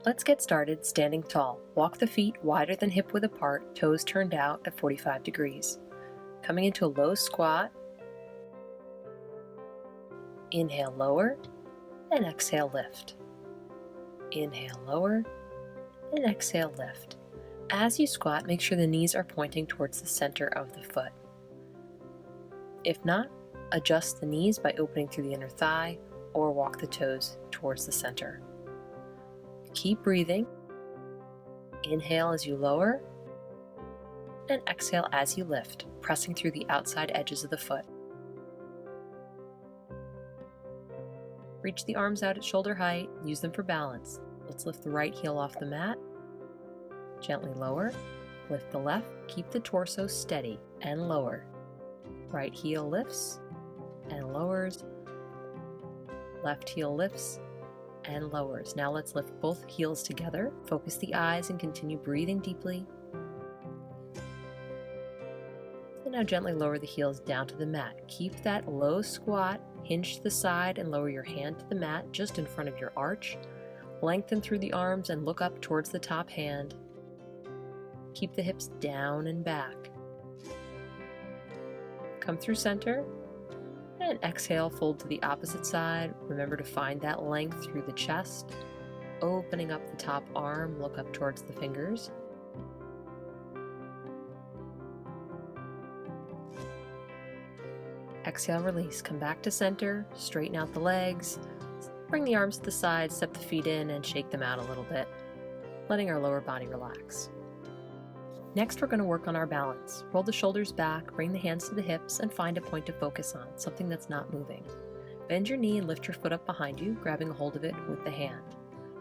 Let's get started standing tall. Walk the feet wider than hip width apart, toes turned out at 45 degrees. Coming into a low squat, inhale lower, and exhale lift. Inhale lower, and exhale lift. As you squat, make sure the knees are pointing towards the center of the foot. If not, adjust the knees by opening through the inner thigh or walk the toes towards the center. Keep breathing. Inhale as you lower, and exhale as you lift, pressing through the outside edges of the foot. Reach the arms out at shoulder height, use them for balance. Let's lift the right heel off the mat. Gently lower, lift the left, keep the torso steady and lower. Right heel lifts and lowers. Left heel lifts and lowers. Now let's lift both heels together. Focus the eyes and continue breathing deeply. And now gently lower the heels down to the mat. Keep that low squat, hinge to the side and lower your hand to the mat just in front of your arch. Lengthen through the arms and look up towards the top hand. Keep the hips down and back. Come through center and exhale, fold to the opposite side. Remember to find that length through the chest. Opening up the top arm, look up towards the fingers. Exhale, release. Come back to center, straighten out the legs. Bring the arms to the side, step the feet in and shake them out a little bit, letting our lower body relax. Next, we're going to work on our balance. Roll the shoulders back, bring the hands to the hips, and find a point to focus on, something that's not moving. Bend your knee and lift your foot up behind you, grabbing a hold of it with the hand.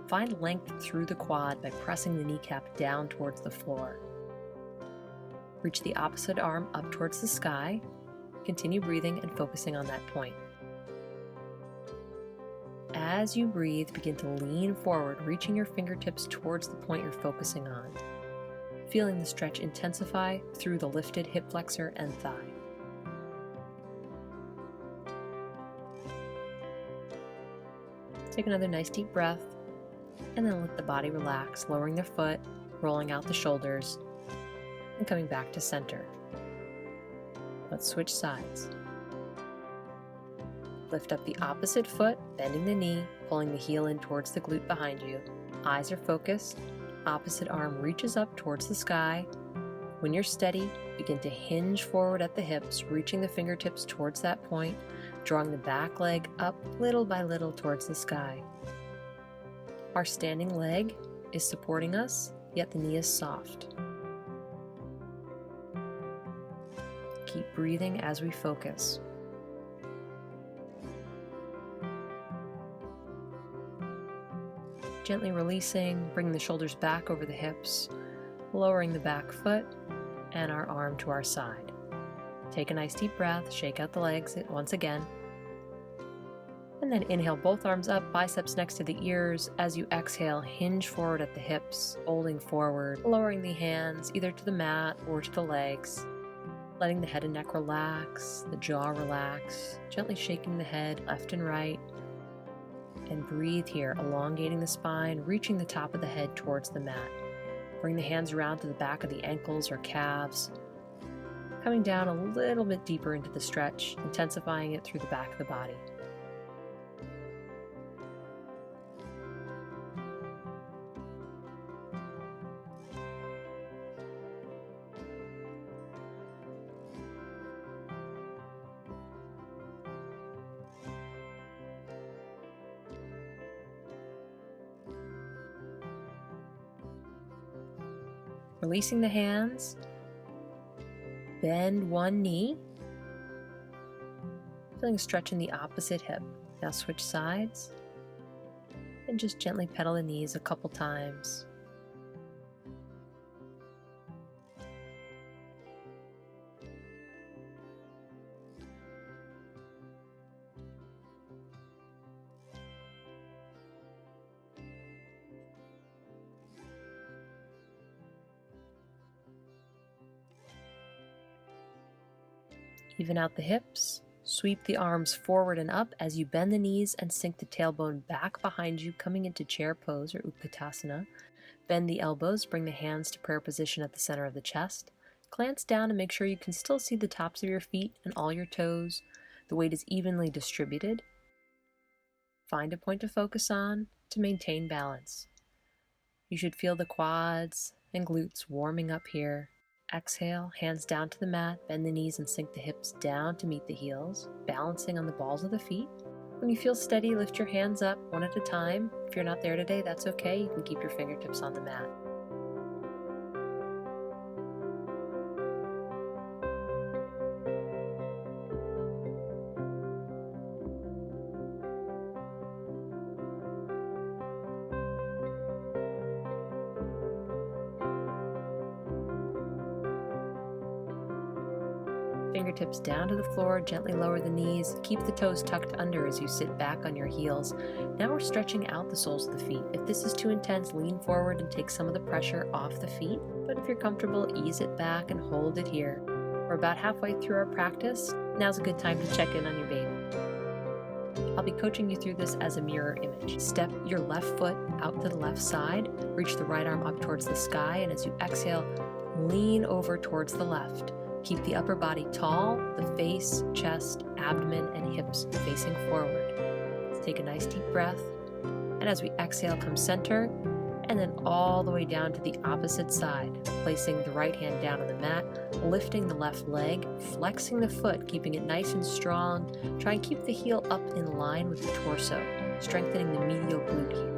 Find length through the quad by pressing the kneecap down towards the floor. Reach the opposite arm up towards the sky. Continue breathing and focusing on that point. As you breathe, begin to lean forward, reaching your fingertips towards the point you're focusing on. Feeling the stretch intensify through the lifted hip flexor and thigh. Take another nice deep breath, and then let the body relax, lowering the foot, rolling out the shoulders, and coming back to center. Let's switch sides. Lift up the opposite foot, bending the knee, pulling the heel in towards the glute behind you. Eyes are focused. Opposite arm reaches up towards the sky. When you're steady, begin to hinge forward at the hips, reaching the fingertips towards that point, drawing the back leg up little by little towards the sky. Our standing leg is supporting us, yet the knee is soft. Keep breathing as we focus. Gently releasing, bringing the shoulders back over the hips, lowering the back foot and our arm to our side. Take a nice deep breath, shake out the legs once again, and then inhale both arms up, biceps next to the ears. As you exhale, hinge forward at the hips, folding forward, lowering the hands either to the mat or to the legs, letting the head and neck relax, the jaw relax, gently shaking the head left and right. And breathe here, elongating the spine, reaching the top of the head towards the mat. Bring the hands around to the back of the ankles or calves, coming down a little bit deeper into the stretch, intensifying it through the back of the body. Releasing the hands, bend one knee, feeling a stretch in the opposite hip. Now switch sides and just gently pedal the knees a couple times. Even out the hips, Sweep the arms forward and up as you bend the knees and sink the tailbone back behind you, coming into chair pose or Utkatasana. Bend the elbows, bring the hands to prayer position at the center of the chest. Glance down and make sure you can still see the tops of your feet and all your toes. The weight is evenly distributed. Find a point to focus on to maintain balance. You should feel the quads and glutes warming up here. Exhale, hands down to the mat, bend the knees and sink the hips down to meet the heels, balancing on the balls of the feet. When you feel steady, lift your hands up one at a time. If you're not there today, that's okay. You can keep your fingertips on the mat. Fingertips down to the floor, gently lower the knees, keep the toes tucked under as you sit back on your heels. Now we're stretching out the soles of the feet. If this is too intense, lean forward and take some of the pressure off the feet, but if you're comfortable, ease it back and hold it here. We're about halfway through our practice. Now's a good time to check in on your baby. I'll be coaching you through this as a mirror image. Step your left foot out to the left side, reach the right arm up towards the sky, and as you exhale, lean over towards the left. Keep the upper body tall, the face, chest, abdomen, and hips facing forward. Let's take a nice deep breath, and as we exhale, come center, and then all the way down to the opposite side, placing the right hand down on the mat, lifting the left leg, flexing the foot, keeping it nice and strong. Try and keep the heel up in line with the torso, strengthening the medial glute here.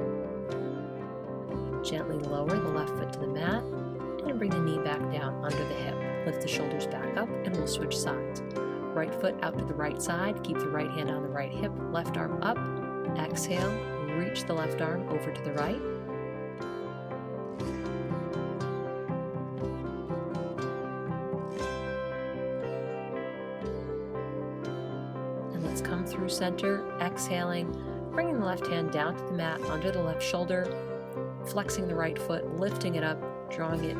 Gently lower the left foot to the mat, and bring the knee back down under the hip. Lift the shoulders back up and we'll switch sides. Right foot out to the right side, keep the right hand on the right hip, left arm up, exhale, reach the left arm over to the right. And let's come through center, exhaling, bringing the left hand down to the mat under the left shoulder, flexing the right foot, lifting it up, drawing it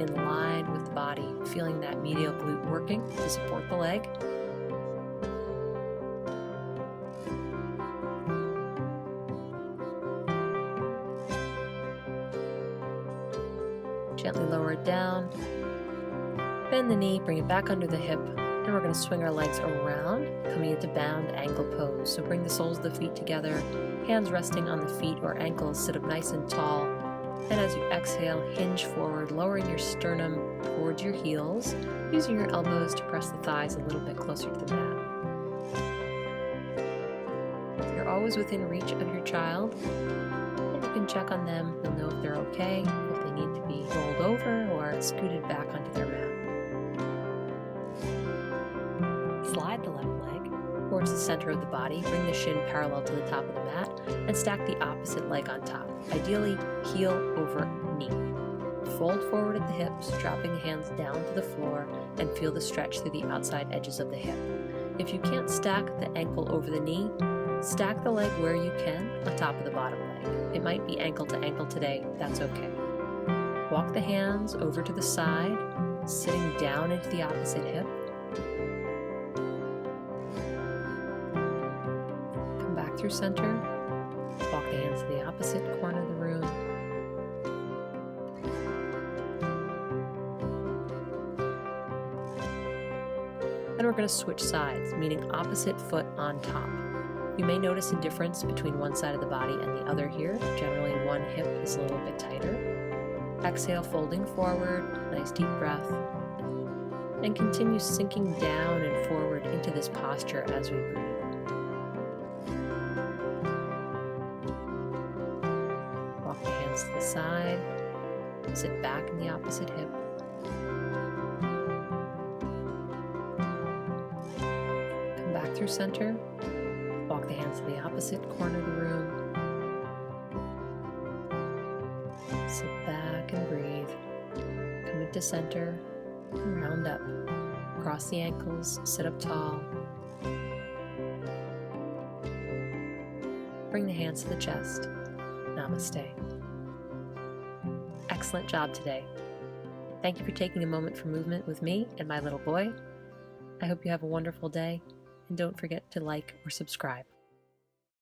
in line with the body, feeling that medial glute working to support the leg. Gently lower it down, bend the knee, bring it back under the hip, and we're going to swing our legs around, coming into bound ankle pose. So bring the soles of the feet together, hands resting on the feet or ankles, sit up nice and tall. And as you exhale, hinge forward, lowering your sternum towards your heels, using your elbows to press the thighs a little bit closer to the mat. You're always within reach of your child, and you can check on them. You'll know if they're okay, if they need to be rolled over or scooted back onto their mat. Slide the left leg towards the center of the body, bring the shin parallel to the top of the mat, and stack the opposite leg on top. Ideally, heel over knee. Fold forward at the hips, dropping the hands down to the floor, and feel the stretch through the outside edges of the hip. If you can't stack the ankle over the knee, stack the leg where you can on top of the bottom leg. It might be ankle to ankle today, that's okay. Walk the hands over to the side, sitting down into the opposite hip. Come back through center. Walk the hands to the opposite corner of the room. And we're going to switch sides, meaning opposite foot on top. You may notice a difference between one side of the body and the other here. Generally, one hip is a little bit tighter. Exhale, folding forward, nice deep breath. And continue sinking down and forward into this posture as we breathe. To the side, sit back in the opposite hip. Come back through center, walk the hands to the opposite corner of the room. Sit back and breathe. Come into center, and round up. Cross the ankles, sit up tall. Bring the hands to the chest. Namaste. Excellent job today. Thank you for taking a moment for movement with me and my little boy. I hope you have a wonderful day. and don't forget to like or subscribe.